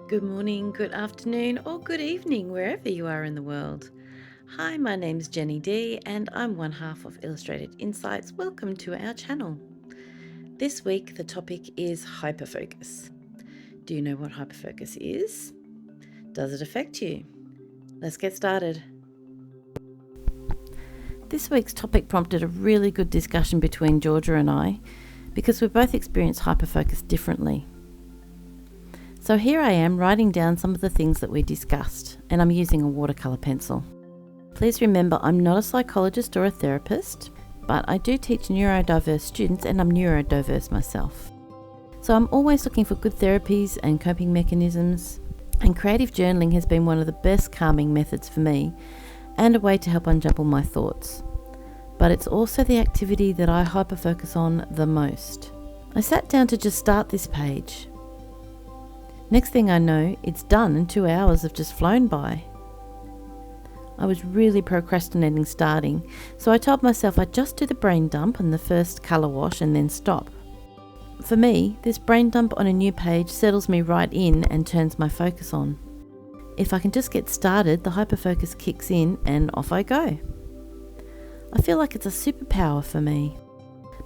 Good morning, good afternoon, or good evening, wherever you are in the world. Hi, my name's Jenny D, and I'm one half of Illustrated Insights. Welcome to our channel. This week, the topic is hyperfocus. Do you know what hyperfocus is? Does it affect you? Let's get started. This week's topic prompted a really good discussion between Georgia and I because we both experience hyperfocus differently. So here I am writing down some of the things that we discussed, and I'm using a watercolour pencil. Please remember, I'm not a psychologist or a therapist, but I do teach neurodiverse students and I'm neurodiverse myself. So I'm always looking for good therapies and coping mechanisms, and creative journaling has been one of the best calming methods for me and a way to help unjumble my thoughts. But it's also the activity that I hyperfocus on the most. I sat down to just start this page. Next thing I know, it's done and 2 hours have just flown by. I was really procrastinating starting, so I told myself I'd just do the brain dump and the first colour wash and then stop. For me, this brain dump on a new page settles me right in and turns my focus on. If I can just get started, the hyperfocus kicks in and off I go. I feel like it's a superpower for me.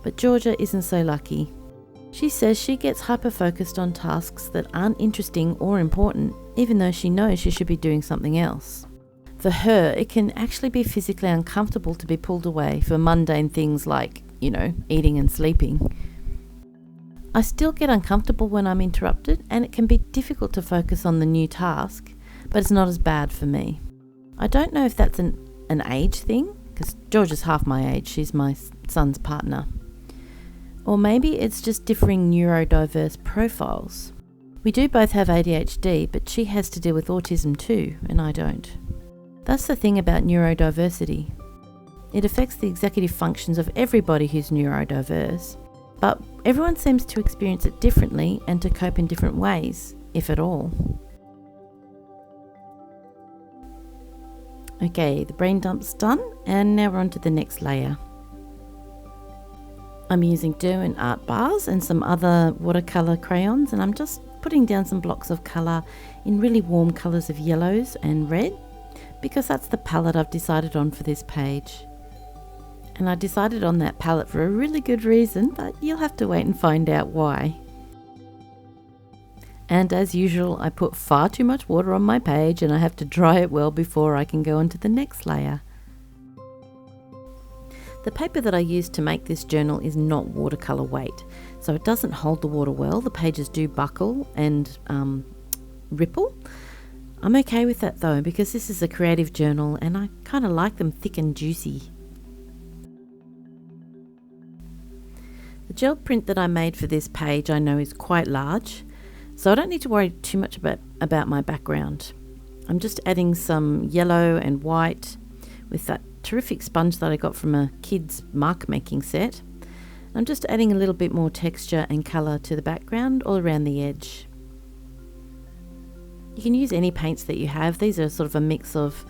But Georgia isn't so lucky. She says she gets hyper-focused on tasks that aren't interesting or important, even though she knows she should be doing something else. For her, it can actually be physically uncomfortable to be pulled away for mundane things like, eating and sleeping. I still get uncomfortable when I'm interrupted, and it can be difficult to focus on the new task, but it's not as bad for me. I don't know if that's an age thing, because Georgia's half my age, she's my son's partner. Or maybe it's just differing neurodiverse profiles. We do both have ADHD, but she has to deal with autism too, and I don't. That's the thing about neurodiversity. It affects the executive functions of everybody who's neurodiverse, but everyone seems to experience it differently and to cope in different ways, if at all. Okay, the brain dump's done, and now we're on to the next layer. I'm using Derwent art bars and some other watercolour crayons, and I'm just putting down some blocks of colour in really warm colours of yellows and red, because that's the palette I've decided on for this page. And I decided on that palette for a really good reason, but you'll have to wait and find out why. And as usual, I put far too much water on my page and I have to dry it well before I can go on to the next layer. The paper that I used to make this journal is not watercolour weight, so it doesn't hold the water well. The pages do buckle and ripple. I'm okay with that though, because this is a creative journal and I kind of like them thick and juicy. The gel print that I made for this page I know is quite large, so I don't need to worry too much about my background. I'm just adding some yellow and white with that terrific sponge that I got from a kid's mark making set. I'm just adding a little bit more texture and colour to the background all around the edge. You can use any paints that you have. These are sort of a mix of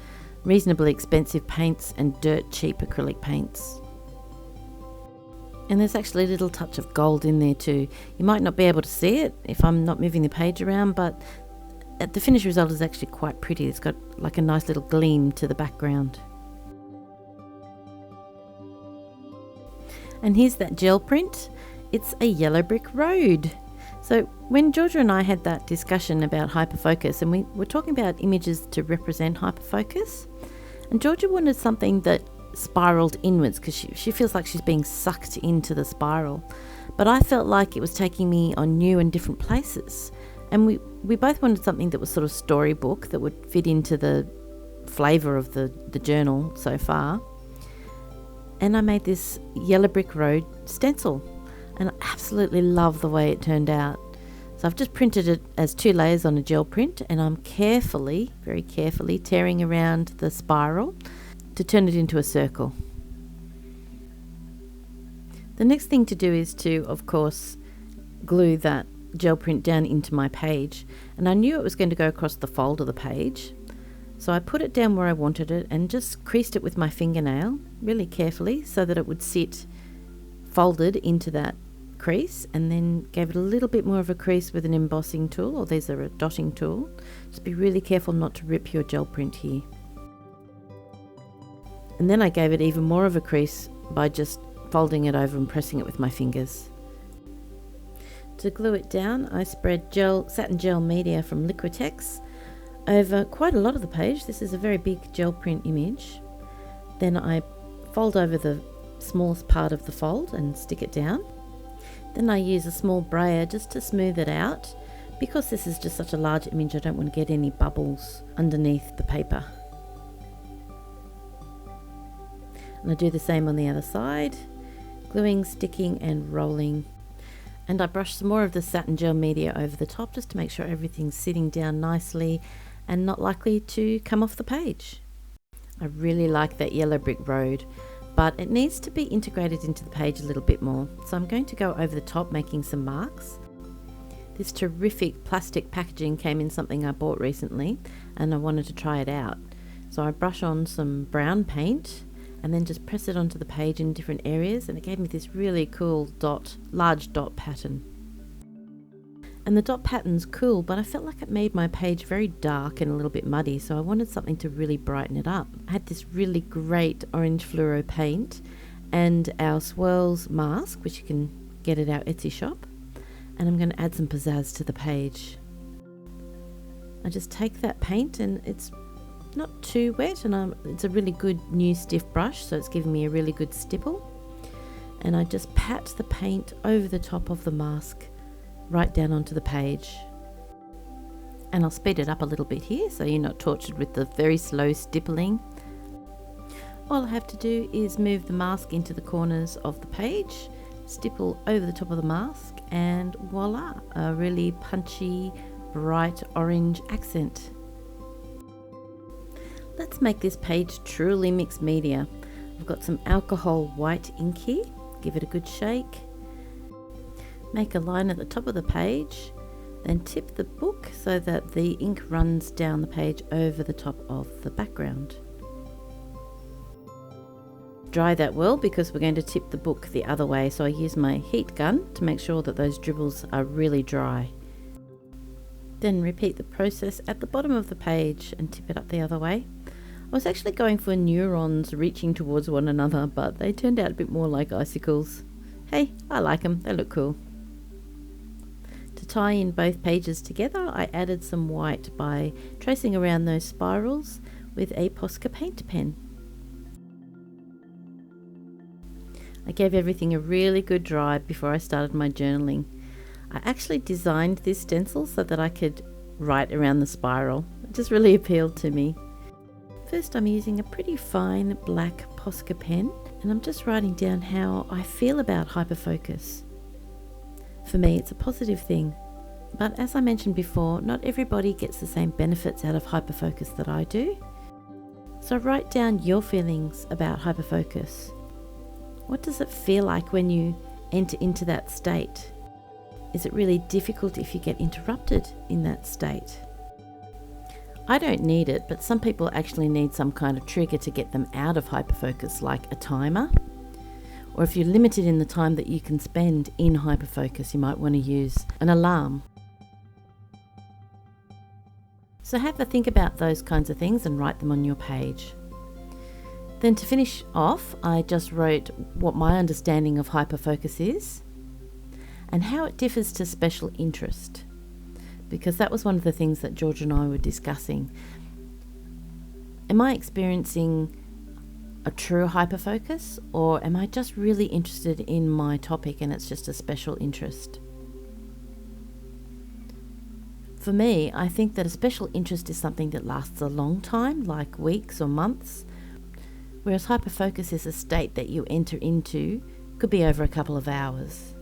reasonably expensive paints and dirt cheap acrylic paints. And there's actually a little touch of gold in there too. You might not be able to see it if I'm not moving the page around, but the finished result is actually quite pretty. It's got like a nice little gleam to the background. And here's that gel print. It's a yellow brick road. So when Georgia and I had that discussion about hyperfocus, and we were talking about images to represent hyperfocus, and Georgia wanted something that spiraled inwards because she feels like she's being sucked into the spiral. But I felt like it was taking me on new and different places. And we both wanted something that was sort of storybook that would fit into the flavour of the journal so far. And I made this yellow brick road stencil, and I absolutely love the way it turned out. So I've just printed it as 2 layers on a gel print, and I'm very carefully tearing around the spiral to turn it into a circle. The next thing to do is to, of course, glue that gel print down into my page, and I knew it was going to go across the fold of the page. So I put it down where I wanted it and just creased it with my fingernail really carefully so that it would sit folded into that crease and then gave it a little bit more of a crease with an embossing tool, or these are a dotting tool. Just be really careful not to rip your gel print here. And then I gave it even more of a crease by just folding it over and pressing it with my fingers. To glue it down, I spread satin gel media from Liquitex over quite a lot of the page. This is a very big gel print image. Then I fold over the smallest part of the fold and stick it down. Then I use a small brayer just to smooth it out. Because this is just such a large image, I don't want to get any bubbles underneath the paper. And I do the same on the other side, gluing, sticking and rolling. And I brush some more of the satin gel media over the top just to make sure everything's sitting down nicely and not likely to come off the page. I really like that yellow brick road, but it needs to be integrated into the page a little bit more. So I'm going to go over the top making some marks. This terrific plastic packaging came in something I bought recently and I wanted to try it out. So I brush on some brown paint and then just press it onto the page in different areas, and it gave me this really cool large dot pattern. And the dot pattern's cool, but I felt like it made my page very dark and a little bit muddy, so I wanted something to really brighten it up. I had this really great orange fluoro paint and our swirls mask, which you can get at our Etsy shop, and I'm going to add some pizzazz to the page. I just take that paint, and it's not too wet, and it's a really good new stiff brush, so it's giving me a really good stipple. And I just pat the paint over the top of the mask right down onto the page. And I'll speed it up a little bit here so you're not tortured with the very slow stippling. All I have to do is move the mask into the corners of the page, stipple over the top of the mask, and voila, a really punchy bright orange accent. Let's make this page truly mixed media. I've got some alcohol white ink here, give it a good shake. Make a line at the top of the page, then tip the book so that the ink runs down the page over the top of the background. Dry that well because we're going to tip the book the other way, so I use my heat gun to make sure that those dribbles are really dry. Then repeat the process at the bottom of the page and tip it up the other way. I was actually going for neurons reaching towards one another, but they turned out a bit more like icicles. Hey, I like them, they look cool. To tie in both pages together, I added some white by tracing around those spirals with a Posca paint pen. I gave everything a really good dry before I started my journaling. I actually designed this stencil so that I could write around the spiral. It just really appealed to me. First, I'm using a pretty fine black Posca pen, and I'm just writing down how I feel about hyperfocus. For me, it's a positive thing, but as I mentioned before, not everybody gets the same benefits out of hyperfocus that I do. So write down your feelings about hyperfocus. What does it feel like when you enter into that state? Is it really difficult if you get interrupted in that state? I don't need it, but some people actually need some kind of trigger to get them out of hyperfocus, like a timer. Or if you're limited in the time that you can spend in hyperfocus, you might want to use an alarm. So have a think about those kinds of things and write them on your page. Then to finish off, I just wrote what my understanding of hyperfocus is and how it differs to special interest, because that was one of the things that George and I were discussing. Am I experiencing a true hyperfocus, or am I just really interested in my topic and it's just a special interest? For me, I think that a special interest is something that lasts a long time, like weeks or months, whereas hyperfocus is a state that you enter into, could be over a couple of hours.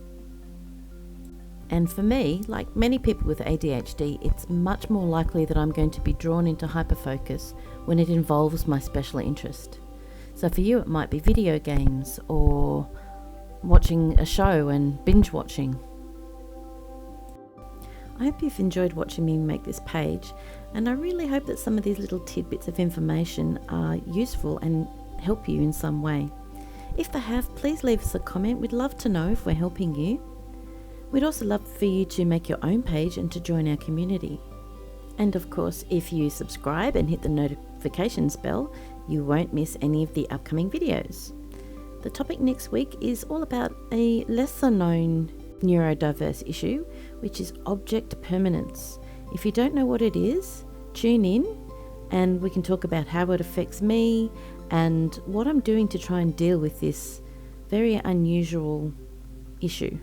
And for me, like many people with ADHD, it's much more likely that I'm going to be drawn into hyperfocus when it involves my special interest. So for you, it might be video games or watching a show and binge watching. I hope you've enjoyed watching me make this page, and I really hope that some of these little tidbits of information are useful and help you in some way. If they have, please leave us a comment. We'd love to know if we're helping you. We'd also love for you to make your own page and to join our community. And of course, if you subscribe and hit the notifications bell, you won't miss any of the upcoming videos. The topic next week is all about a lesser known neurodiverse issue, which is object permanence. If you don't know what it is, tune in and we can talk about how it affects me and what I'm doing to try and deal with this very unusual issue.